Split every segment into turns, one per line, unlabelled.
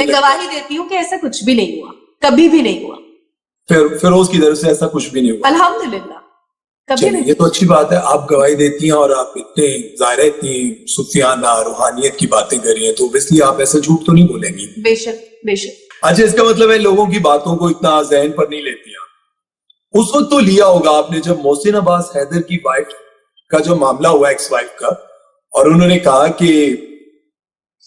मैं गवाही देती हूँ कि ऐसा कुछ भी नहीं हुआ, कभी भी नहीं हुआ।
फिरोज की तरफ से ऐसा कुछ भी नहीं हुआ?
अल्हम्दुलिल्लाह, कभी नहीं।
ये तो अच्छी बात है, आप गवाही देती हैं और आप इतने जाहिर है इतनी सूफियाना रूहानियत की बातें कर रही हैं, तो ऑब्वियसली आप ऐसा झूठ तो नहीं बोलेंगी।
बेशक बेशक।
अच्छा, इसका मतलब है लोगों की बातों को इतना जहन पर नहीं लेती हैं। उस वक्त तो लिया होगा आपने जब मोहसिन अब्बास हैदर की वाइफ का जो मामला हुआ, एक्स वाइफ का, और उन्होंने कहा कि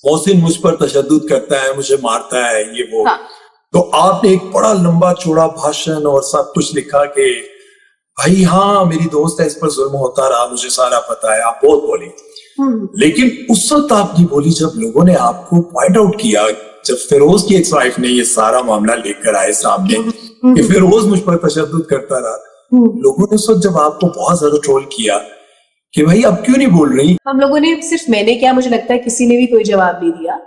मोहसिन मुझ पर तशद्दुद करता है, मुझे मारता है, ये वो।
हाँ।
तो आपने एक बड़ा लंबा चौड़ा भाषण और सब कुछ लिखा कि भाई हाँ मेरी दोस्त है, इस पर जुल्म होता रहा, मुझे सारा पता है, आप बहुत बोली। लेकिन उस वक्त आप नहीं बोली जब लोगों ने आपको पॉइंट आउट किया, जब फिरोज की एक्स वाइफ ने ये सारा मामला लेकर आए सामने कि फिरोज मुझ पर तशद्दुद करता रहा। लोगों ने उस वक्त जब आपको बहुत ज्यादा ट्रोल किया कि भाई अब क्यों नहीं बोल रही।
हम लोगों ने, सिर्फ मैंने क्या, मुझे लगता है किसी ने भी कोई जवाब नहीं दिया।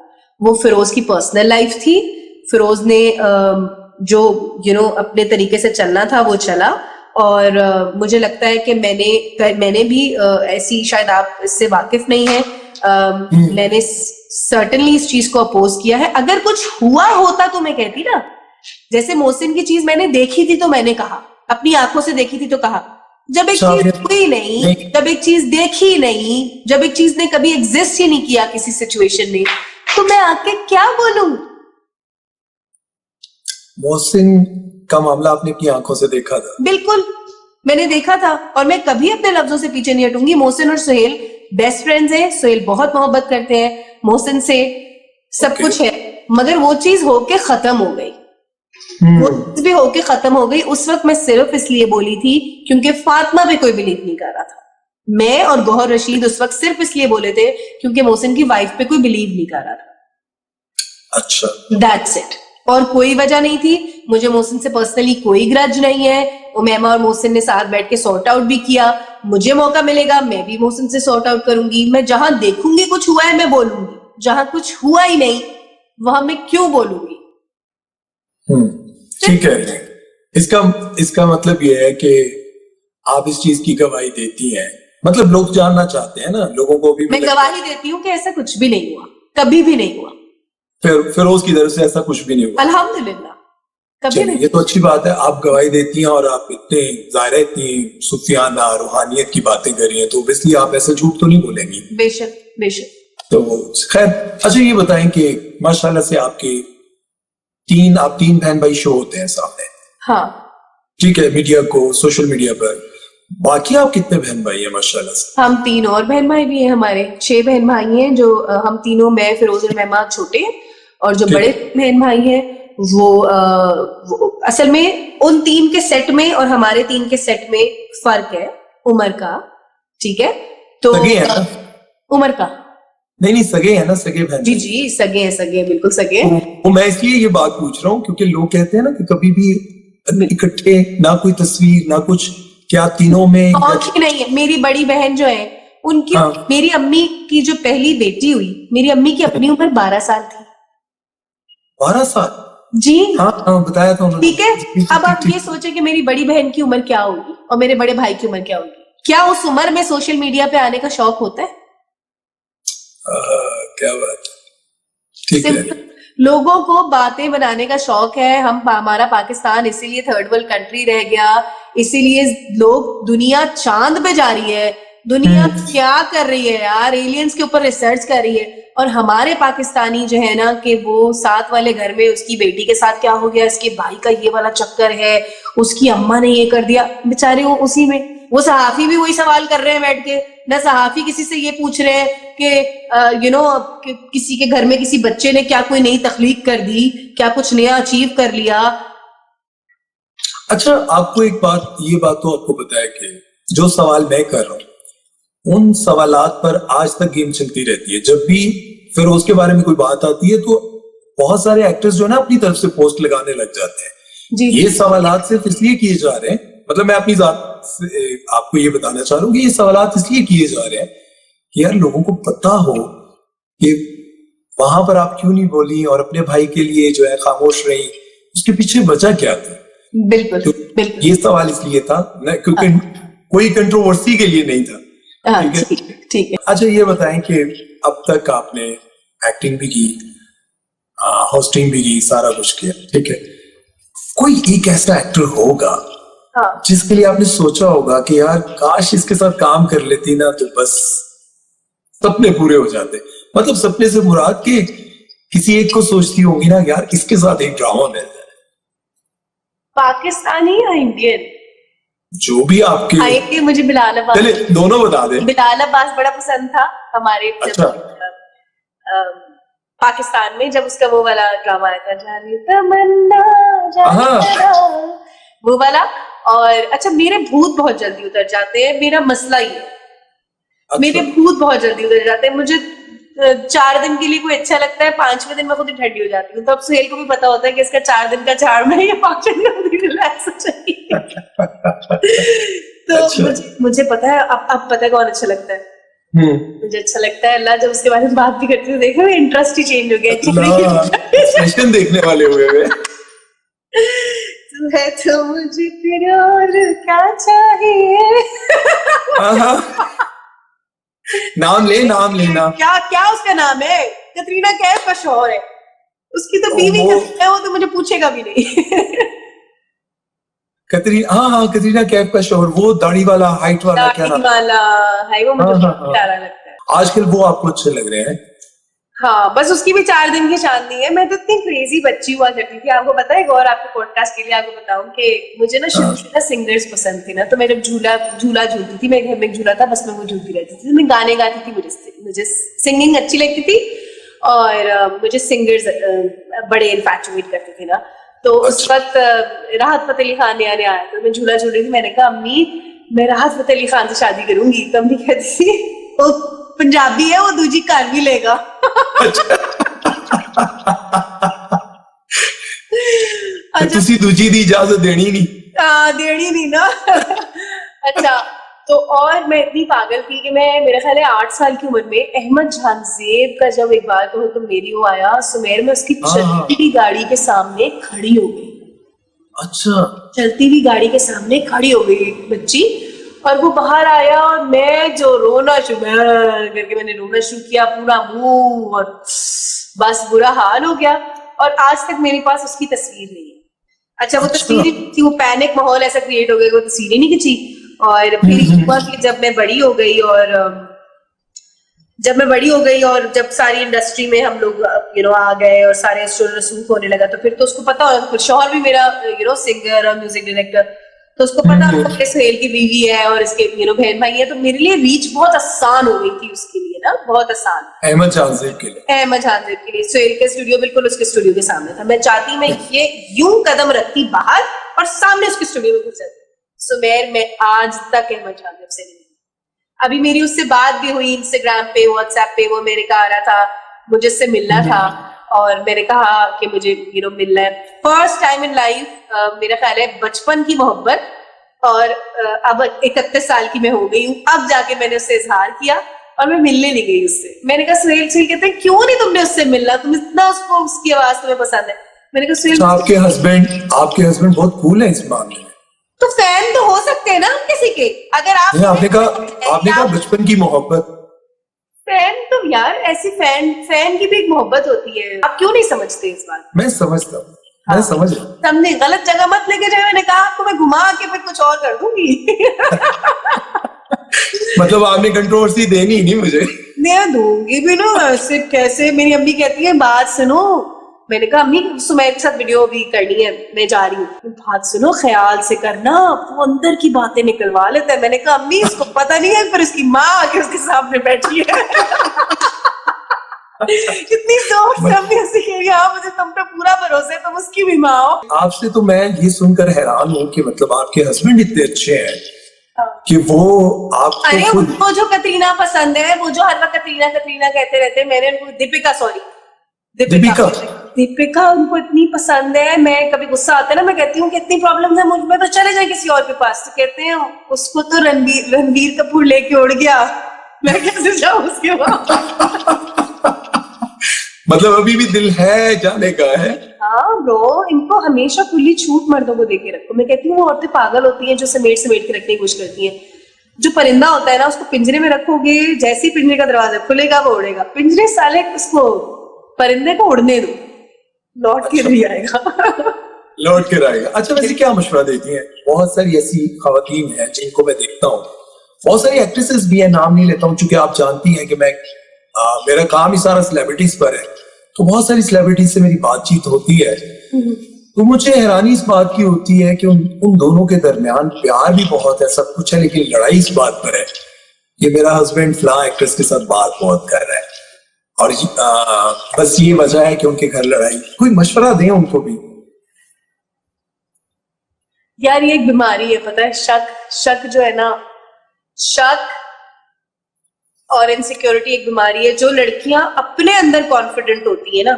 वो फिरोज की पर्सनल लाइफ थी, फिरोज ने जो अपने तरीके से चलना था वो चला, और मुझे लगता है कि मैंने भी ऐसी, शायद आप इससे वाकिफ नहीं है, मैंने सर्टेनली इस चीज को अपोज किया है। अगर कुछ हुआ होता तो मैं कहती ना, जैसे मोहसिन की चीज मैंने देखी थी तो मैंने कहा, अपनी आंखों से देखी थी तो कहा। जब एक चीज हुई नहीं, जब एक चीज देखी नहीं, जब एक चीज ने कभी एग्जिस्ट ही नहीं किया किसी सिचुएशन में, तो मैं आके क्या बोलूं।
मोहसिन का मामला आपने अपनी आंखों से देखा था?
बिल्कुल, मैंने देखा था, और मैं कभी अपने लफ्जों से पीछे नहीं हटूंगी। मोहसिन और सुहेल बेस्ट फ्रेंड्स हैं, सुहेल बहुत मोहब्बत करते हैं मोहसिन से, सब कुछ है, मगर वो चीज होके खत्म हो गई। वो चीज भी होके खत्म हो गई। उस वक्त मैं सिर्फ इसलिए बोली थी क्योंकि फातिमा पे कोई बिलीव नहीं कर रहा था। मैं और गौहर रशीद उस वक्त सिर्फ इसलिए बोले थे क्योंकि मोहसिन की वाइफ पे कोई बिलीव नहीं कर रहा था।
अच्छा,
दैट्स इट, और कोई वजह नहीं थी। मुझे मोहसिन से पर्सनली कोई ग्रज नहीं है। उमैमा और मोहसिन ने साथ बैठ के सॉर्ट आउट भी किया। मुझे मौका मिलेगा मैं भी मोहसिन से सॉर्ट आउट करूंगी। मैं जहां देखूंगी कुछ हुआ है मैं बोलूंगी, जहां कुछ हुआ ही नहीं वहां मैं क्यों बोलूंगी।
ठीक है। इसका मतलब ये है कि आप इस चीज की गवाही देती हैं, मतलब लोग जानना चाहते हैं ना, लोगों को भी।
मैं गवाही देती हूँ कि ऐसा कुछ भी नहीं हुआ, कभी भी नहीं हुआ।
फिरोज की तरफ से ऐसा कुछ भी नहीं हुआ?
अल्हम्दुलिल्लाह, कभी नहीं।
ये तो अच्छी बात है, आप गवाही देती हैं और आप इतने जाहिर है इतनी सूफियाना रूहानियत की बातें कर रही हैं, तो ऑब्वियसली आप ऐसा झूठ तो नहीं बोलेंगी।
बेशक बेशक।
तो खैर, अच्छा ये बताएं कि माशाल्लाह से आपके आप तीन बहन भाई शो होते हैं सामने,
हाँ
ठीक है, मीडिया को, सोशल मीडिया पर। बाकी आप कितने बहन भाई हैं माशाल्लाह से?
हम 3 और बहन भाई भी हैं, हमारे 6 बहन भाई हैं। जो हम तीनों, मैं, फिरोज और मेहमान छोटे हैं, और जो बड़े बहन भाई हैं वो असल में उन 3 के सेट में और हमारे 3 के सेट में फर्क है उम्र का, ठीक है। तो
सगे हैं ना?
उम्र का
नहीं सगे हैं ना, सगे बहन?
जी सगे हैं, बिल्कुल सगे हैं।
तो मैं इसलिए ये बात पूछ रहा हूँ क्योंकि लोग कहते हैं ना कि कभी भी इकट्ठे ना कोई तस्वीर ना कुछ, क्या तीनों में?
नहीं है। मेरी बड़ी बहन जो है उनकी, मेरी अम्मी की जो पहली बेटी हुई, मेरी अम्मी की अपनी उम्र 12 साल थी।
12 साल?
जी
हाँ बताया था उन्होंने।
ठीक है, अब आप ये सोचे कि मेरी बड़ी बहन की उम्र क्या होगी और मेरे बड़े भाई की उम्र क्या होगी। क्या उस उम्र में सोशल मीडिया पे आने का शौक होता है?
क्या बात, ठीक है।
लोगों को बातें बनाने का शौक है। हमारा पाकिस्तान इसीलिए थर्ड वर्ल्ड कंट्री रह गया, इसीलिए लोग, दुनिया चांद पे जा रही है, दुनिया क्या कर रही है यार, एलियंस के ऊपर रिसर्च कर रही है, और हमारे पाकिस्तानी जो है ना कि वो साथ वाले घर में उसकी बेटी के साथ क्या हो गया, इसके भाई का ये वाला चक्कर है, उसकी अम्मा ने ये कर दिया, बेचारे वो उसी में। वो सहाफी भी वही सवाल कर रहे हैं बैठ के, ना सहाफी किसी से ये पूछ रहे हैं कि किसी के घर में किसी बच्चे ने क्या कोई नई तख्लीक कर दी, क्या कुछ नया अचीव कर लिया।
अच्छा, आपको एक बात, ये बात तो आपको पता है कि जो सवाल मैं कर रहा हूँ उन सवालात पर आज तक गेम चलती रहती है। जब भी फिरोज के बारे में कोई बात आती है तो बहुत सारे एक्टर्स जो है ना अपनी तरफ से पोस्ट लगाने लग जाते हैं।
जी।
ये सवालात सिर्फ इसलिए किए जा रहे हैं, मतलब मैं अपनी जात से आपको ये बताना चाह रहा हूँ कि ये सवालात इसलिए किए जा रहे हैं कि यार लोगों को पता हो कि वहां पर आप क्यों नहीं बोली और अपने भाई के लिए जो है खामोश रही, उसके पीछे वजह क्या थी।
बिल्कुल,
तो
बिल्कुल।
ये सवाल इसलिए था न, क्योंकि कोई कंट्रोवर्सी के लिए नहीं था। ठीक है। अच्छा ये बताएं कि अब तक आपने एक्टिंग भी की, होस्टिंग भी की, सारा कुछ किया, ठीक है। कोई एक ऐसा एक्टर होगा
हाँ
जिसके लिए आपने सोचा होगा कि यार काश इसके साथ काम कर लेती ना तो बस सपने पूरे हो जाते। मतलब सपने से मुराद के किसी एक को सोचती होगी ना यार इसके साथ एक ड्रामा मिल जाए।
पाकिस्तानी या इंडियन?
जो भी आपके
आएंगे, मुझे बिलाल अब्बास,
चले दोनों बता दे।
बिलाल अब्बास बड़ा पसंद था हमारे जब
अच्छा।
पाकिस्तान में, जब उसका वो वाला ड्रामा आया था, जाने तमन्ना जाने
हाँ।
तेरा, वो वाला। और अच्छा, मेरे भूत बहुत जल्दी उतर जाते हैं, मेरा मसला ही है। मेरे
अच्छा।
भूत बहुत जल्दी उतर जाते हैं। मुझे 4 दिन के लिए कोई अच्छा लगता है, 5वें दिन मैं खुद ही ठंडी हो जाती हूँ। तो अब सुहेल को भी पता होता है कि इसका 4 दिन का चार्म है या 5वें दिन रिलैक्स हो जाएगी। तो
अच्छा।
मुझे पता है, अब पता है कौन अच्छा लगता है। मुझे अच्छा लगता है, अल्लाह, जब उसके बारे में बात भी करती हूँ, देखो इंटरेस्ट ही चेंज हो गया।
एक्सप्रेशन देखने वाले हुए हुए।
तू है तो मुझे फिर और क्या चाहिए।
नाम ले, नाम लेना।
क्या क्या उसका नाम है? कतरीना कैफ का शौहर है, उसकी तो बीवी है, वो तो मुझे पूछेगा भी नहीं।
कतरीना, हाँ कतरीना कैफ का शौहर, वो दाढ़ी वाला, हाइट वाला, क्या नाम?
वाला है वो, मुझे प्यारा लगता है।
आजकल वो आपको अच्छे लग रहे हैं?
हाँ, बस उसकी भी 4 दिन की चांदनी है। मैं तो इतनी क्रेजी बच्ची हुआ करती थी, आपको पता है। और आपके पॉडकास्ट के लिए आपको बताऊं कि मुझे ना शुरू से ना सिंगर्स पसंद थी ना, तो मैं जब झूला झूलती थी, मेरे घर में एक झूला था, बस मैं वो झूलती रहती थी। मैं गाने गाती थी, मुझे सिंगिंग अच्छी लगती थी, और मुझे सिंगर्स बड़े इन्फैचुएट करते थे ना। तो उस वक्त राहत फतेह अली खान ने आया, तो मैं झूला झूल रही थी। मैंने कहा, अम्मी मैं राहत फतेह अली खान से शादी करूंगी। तो अम्मी कहती थी, वो पंजाबी है, वो दूजी कर भी लेगा।
ਤੇ ਤੁਸੀਂ ਦੂਜੀ ਦੀ इजाजत देनी नहीं।
देनी नहीं ना। अच्छा, तो और मैं इतनी पागल थी कि मैं, मेरे ख्याल है 8 साल की उम्र में अहमद जानजेब का जब एक बार कहो तो मेरी वो आया सुमेर में, उसकी चलती हुई गाड़ी के सामने खड़ी हो गई।
अच्छा।
चलती हुई गाड़ी के सामने खड़ी हो गई एक बच्ची, और वो बाहर आया, और मैं जो रोना शुरू करके मैंने रोना शुरू किया, पूरा मुंह, और बस बुरा हाल हो गया। और आज तक मेरे पास उसकी तस्वीर नहीं है। अच्छा, वो तस्वीर थी, वो पैनिक माहौल ऐसा क्रिएट हो गया, वो तस्वीरें नहीं खींची। और फिर हुआ कि जब मैं बड़ी हो गई, और जब सारी इंडस्ट्री में हम लोग आ गए, और सारे रसूख होने लगा, तो फिर तो उसको पता हो, फिर शौहर भी मेरा सिंगर और म्यूजिक डायरेक्टर, तो उसको पता हो कि सुहेल की बीवी है और इसके बहन भाई है। तो मेरे लिए रीच बहुत आसान हो गई थी उसके लिए ना, बहुत आसान।
अहमद जानजेब के लिए
सुहेल के स्टूडियो बिल्कुल उसके स्टूडियो के सामने था। मैं चाहती, मैं ये यूं कदम रखती बाहर और सामने उसके स्टूडियो में घुस जाती। सुमेर, मैं आज तक अहमद जानजेब से नहीं। अभी मेरी उससे बात भी हुई इंस्टाग्राम पे, व्हाट्सएप पे, वो मेरे का आ रहा था, मुझे उससे मिलना था, और मैंने कहा कि मुझे मिलना है। फर्स्ट टाइम इन लाइफ, मेरा ख्याल है बचपन की मोहब्बत, और अब 31 साल की मैं हो गई हूँ, अब जाके मैंने उससे इजहार किया, और मैं मिलने नहीं गई उससे। मैंने कहा, सुहेल कहते हैं, क्यों नहीं तुमने उससे मिलना, तुम इतना उसको, उसकी आवाज तुम्हें पसंद है। मैंने कहा, सुहेल,
आपके हस्बैंड बहुत कूल है इस मामले में।
तो फैन तो हो सकते हैं ना हम किसी के, अगर आप
आपने कहा बचपन की मोहब्बत।
फैन तो यार, ऐसी फैन की भी एक मोहब्बत होती है, आप क्यों नहीं समझते इस बात?
मैं समझता हूँ, मैं समझ रहा हूँ।
हमने गलत जगह मत लेके जाए। मैंने कहा, आपको मैं घुमा के फिर कुछ और कर दूंगी।
मतलब आपने कंट्रोवर्सी देनी ही नहीं मुझे।
मैं दूंगी भी ना, ऐसे कैसे? मेरी अम्मी कहती है, बात सुनो। मैंने कहा, अम्मी सुमेर के साथ वीडियो भी करनी है, मैं जा रही हूँ। बात सुनो, ख्याल से करना, वो अंदर की बातें निकलवा लेता है। मैंने कहा, अम्मी इसको पता नहीं है, पर उसकी माँ आके उसके सामने बैठी है। कितनी दोस्त अम्मी उससे कह रही है, हाँ मुझे तुम पे पूरा भरोसा है, तुम उसकी भी माँ हो।
आपसे तो मैं ये सुनकर हैरान हूँ कि मतलब आपके हस्बैंड इतने अच्छे हैं कि वो आपको,
अरे उनको जो कतरीना पसंद है, वो जो हर वक्त कतरीना कतरीना कहते रहते हैं, मैंने उनको दीपिका उनको इतनी पसंद है। मैं कभी गुस्सा आता है ना, मैं कहती हूँ कि इतनी प्रॉब्लम है मुझ में, तो चले जाए किसी और के पास। तो कहते हैं, उसको तो रणबीर कपूर लेके उड़ गया, मैं कैसे जाऊँ उसके पास।
मतलब अभी भी दिल है जाने का है।
हाँ ब्रो, इनको हमेशा खुली छूट मर्दों को देके रखो। मैं कहती हूँ, वो औरतें पागल होती हैं जो समेट के रखने की कोशिश करती हैं। जो परिंदा होता है ना, उसको पिंजरे में रखोगे, जैसे ही पिंजरे का दरवाजा खुलेगा वो उड़ेगा। पिंजरे साले उसको, परिंदे को उड़ने दो। लौट के
अच्छा।
नहीं आएगा।
लौट कर आएगा। अच्छा, वैसे क्या मशवरा देती हैं? बहुत सारी ऐसी खवातीन हैं जिनको मैं देखता हूँ, बहुत सारी एक्ट्रेसेस भी हैं, नाम नहीं लेता हूँ क्योंकि आप जानती हैं कि मेरा काम ही सारा सेलिब्रिटीज पर है, तो बहुत सारी सेलिब्रिटीज से मेरी बातचीत होती है, तो मुझे हैरानी इस बात की होती है कि उन दोनों के दरमियान प्यार भी बहुत है, सब कुछ है, लेकिन लड़ाई इस बात पर है कि मेरा हस्बैंड फलां एक्ट्रेस के साथ बात बहुत कर रहा है और बस ये वजह है कि उनके घर लड़ाई। कोई मशवरा दें उनको भी।
यार ये एक बीमारी है, पता है, शक जो है ना, शक और इनसिक्योरिटी एक बीमारी है। जो लड़कियां अपने अंदर कॉन्फिडेंट होती है ना,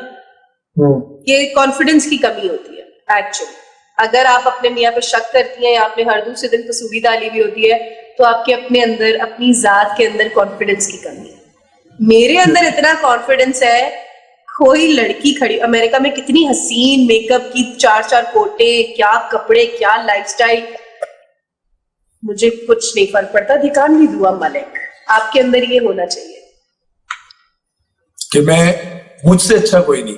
ये कॉन्फिडेंस की कमी होती है एक्चुअली। अगर आप अपने मियाँ पे शक करती हैं या आपने हर दूसरे दिन कसूरी डाली भी होती है, तो आपके अपने अंदर, अपनी जात के अंदर कॉन्फिडेंस की कमी है। मेरे अंदर इतना कॉन्फिडेंस है, कोई लड़की खड़ी अमेरिका में कितनी हसीन मेकअप की, 4-4 कोटे, क्या कपड़े, क्या लाइफस्टाइल, मुझे कुछ नहीं फर्क पड़ता। धिकान भी दुआ मलिक, आपके अंदर ये होना चाहिए
कि मुझसे अच्छा कोई नहीं,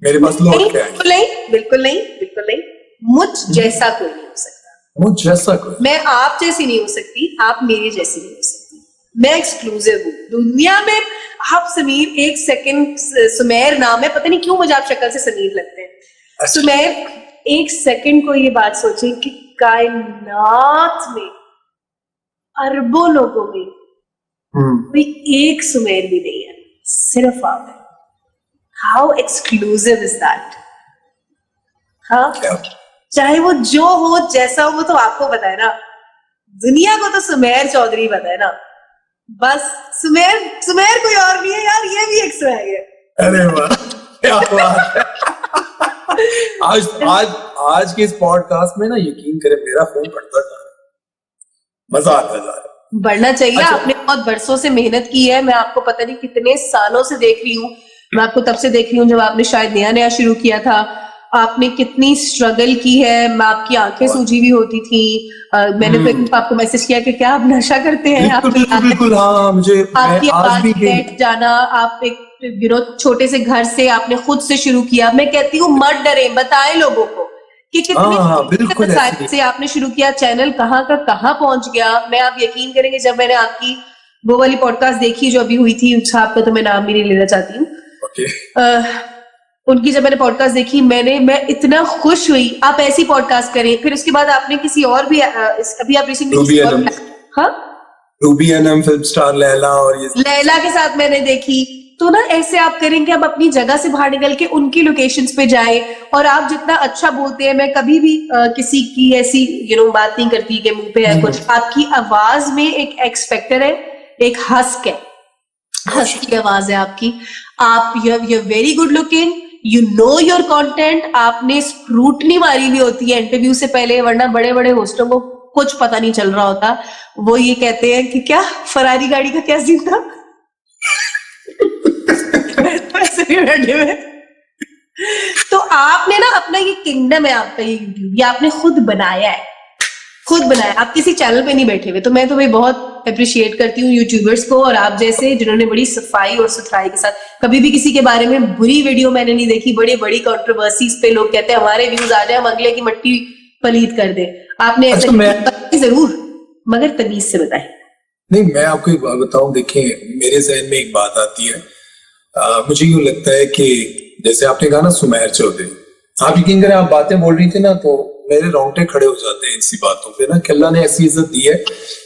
मेरे पास लौट के आए।
बिल्कुल नहीं, बिल्कुल नहीं, बिल्कुल नहीं। मुझ जैसा कोई नहीं हो सकता,
मुझ जैसा कोई।
मैं आप जैसी नहीं हो सकती, आप मेरे जैसी नहीं हो सकती। मैं एक्सक्लूसिव हूँ दुनिया में। आप समीर, एक सेकंड, सुमेर नाम है, पता नहीं क्यों मुझे आप शक्ल से समीर लगते हैं। सुमेर, एक सेकंड को ये बात सोचें कि कायनात में अरबों लोगों में कोई एक सुमेर भी नहीं है, सिर्फ आप है। How exclusive is that? हाँ, चाहे वो जो हो, जैसा हो, वो तो आपको पता है ना, दुनिया को तो सुमेर चौधरी पता है ना, बस सुमेर कोई और नहीं है यार, ये भी एक स्वैग है।
अरे वाह, क्या बात है। आज के इस पॉडकास्ट में ना, यकीन करें, मेरा फोन बढ़ता जा रहा है, मजा आता जा रहा है।
बढ़ना चाहिए।
अच्छा।
आपने बहुत बरसों से मेहनत की है, मैं आपको पता नहीं कितने सालों से देख रही हूँ। मैं आपको तब से देख रही हूँ जब आपने शायद नया शुरू किया था। आपने कितनी स्ट्रगल की है, मैं आपकी आंखें सूजी हुई होती थी। मैंने फिर आपको मैसेज किया कि क्या आप नशा करते हैं?
बिल्कुल, हाँ, मुझे
आपकी
आज भी
बैठ जाना, आप एक छोटे से घर से आपने खुद से शुरू किया। मैं कहती हूँ मत डरे, बताएं लोगों को कि कितने साल से आपने शुरू किया, चैनल कहाँ का कहाँ पहुंच गया। मैं, आप यकीन करेंगे, जब मैंने आपकी वो वाली पॉडकास्ट देखी जो अभी हुई थी, आपका तो मैं नाम भी नहीं लेना चाहती हूँ, उनकी जब मैंने पॉडकास्ट देखी, मैं इतना खुश हुई। आप ऐसी पॉडकास्ट करें। फिर उसके बाद आपने किसी और भी, अभी आप रिसेंटली, हाँ,
Ruby Anam, film star Laila, और ये
लैला के साथ मैंने देखी। तो ना ऐसे आप करेंगे, आप अपनी जगह से बाहर निकल के उनकी लोकेशंस पे जाए। और आप जितना अच्छा बोलते हैं, मैं कभी भी किसी की ऐसी बात नहीं करती कि मुंह पे है कुछ। आपकी आवाज में एक एक्स फैक्टर है, एक हस्क है, हस्क की आवाज है आपकी। आप you very good looking, you know your content. आपने स्क्रूटनी मारी हुई होती है इंटरव्यू से पहले, वरना बड़े बड़े होस्टों को कुछ पता नहीं चल रहा होता। वो ये कहते हैं कि क्या फरारी गाड़ी का क्या सीन था, वैसे भी बैठे हुए। तो आपने ना अपना ये किंगडम है आपका, ये यूट्यूब, ये आपने खुद बनाया है, खुद बनाया। आप किसी चैनल पे नहीं बैठे हुए। तो मैं तुम्हें बहुत अप्रिशिएट करती हूँ यूट्यूबर्स को, और आप जैसे जिन्होंने बड़ी सफाई और सुथराई के साथ, कभी भी किसी के बारे में बुरी वीडियो मैंने नहीं देखी। बड़ी बड़ी कंट्रोवर्सीज पे लोग कहते हैं हमारे व्यूज आ जाए, हम अगले की मट्टी पलीत कर दे। आपने ऐसा जरूर, मगर तमीज से बताएं।
नहीं, मैं आपको एक बात बताऊं, देखिए, मेरे जहन में एक बात आती है। मुझे यूं लगता है कि जैसे आपने कहा ना सुमेर चौधरी, आप यकीन करें, आप बातें बोल रही थी ना, तो मेरे रोंगटे खड़े हो जाते हैं इसी बातों पे ना, कि अल्लाह ने ऐसी इज्जत दी है।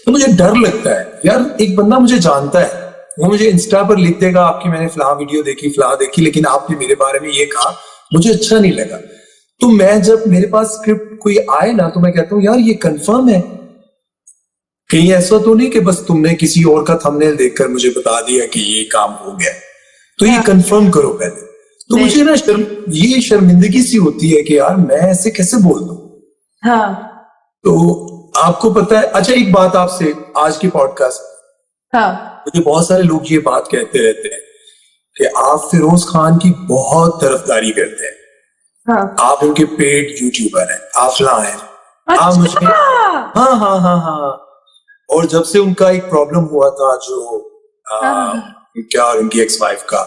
तो मुझे डर लगता है यार, एक बंदा मुझे जानता है, वो मुझे इंस्टा पर लिख देगा आपकी मैंने फलां वीडियो देखी, फलां देखी, लेकिन आपने मेरे बारे में ये कहा, मुझे अच्छा नहीं लगा। तो मैं, जब मेरे पास स्क्रिप्ट कोई आए ना, तो मैं कहता हूँ यार ये कंफर्म है, कहीं ऐसा तो नहीं कि बस तुमने किसी और का थंबनेल देखकर मुझे बता दिया कि ये काम हो गया, तो ये कंफर्म करो पहले। तो मुझे ना ये शर्मिंदगी सी होती है कि यार मैं ऐसे कैसे बोल दूं।
हाँ।
तो आपको पता है, अच्छा एक बात आपसे, आज की पॉडकास्ट,
हाँ,
मुझे बहुत सारे लोग ये बात कहते रहते हैं कि आप फिरोज खान की बहुत तरफदारी करते हैं।
हाँ,
आप उनके पेड यूट्यूबर हैं, आफला हैं। आप मुझे, हाँ, और जब से उनका एक प्रॉब्लम हुआ था जो क्या, उनकी एक्स वाइफ का,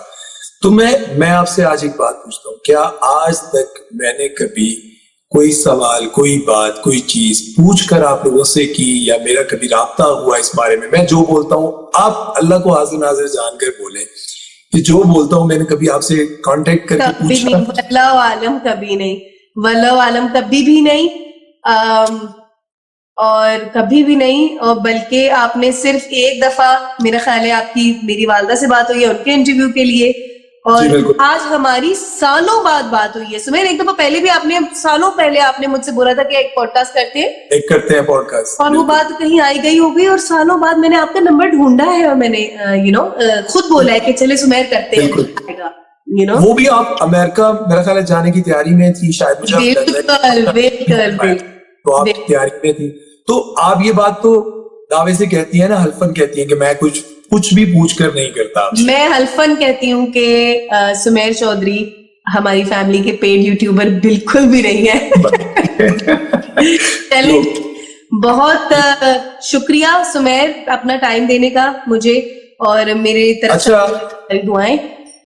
तो मैं आपसे आज एक बात पूछता हूँ, क्या आज तक मैंने कभी कोई सवाल, कोई बात, कोई चीज पूछ कर आप लोगों से की, या मेरा कभी राब्ता हुआ इस बारे में? मैं जो बोलता हूँ आप अल्लाह को हाजिर नाजिर जानकर बोले कि जो बोलता हूँ मैंने कभी आपसे कांटेक्ट करके
कभी
पूछा?
नहीं, वल्लाह आलम कभी नहीं, वल्लाह आलम कभी भी नहीं। और कभी भी नहीं, और बल्कि आपने सिर्फ एक दफा, मेरा ख्याल है आपकी मेरी वालदा से बात हुई है उनके इंटरव्यू के लिए,
जी,
और
बिल्कुल।
आज हमारी सालों बाद बात हुई है। सुमेर, एक दफा पहले भी आपने, सालों पहले आपने मुझसे बोला था कि एक पॉडकास्ट करते हैं,
एक करते हैं पॉडकास्ट,
और वो बात कहीं आई गई हो गई, और सालों बाद मैंने आपका नंबर ढूंढा है, और मैंने खुद बोला है कि चले सुमेर करते हैं,
बिल्कुल। वो भी आप अमेरिका मेरा ख्याल है जाने की तैयारी में थी शायद, मुझे अब लग रहा है।
बिल्कुल।
तो आप तैयारी में थी, तो आप ये बात तो दावे से कहती है ना, हल्फन कहती है कि मैं कुछ भी पूछ कर नहीं करता आपसे।
मैं हल्फन कहती हूँ कि सुमेर चौधरी हमारी फैमिली के पेड यूट्यूबर बिल्कुल भी नहीं है। चलिए, बहुत शुक्रिया सुमेर अपना टाइम देने का मुझे, और मेरे तरफ से दुआएं।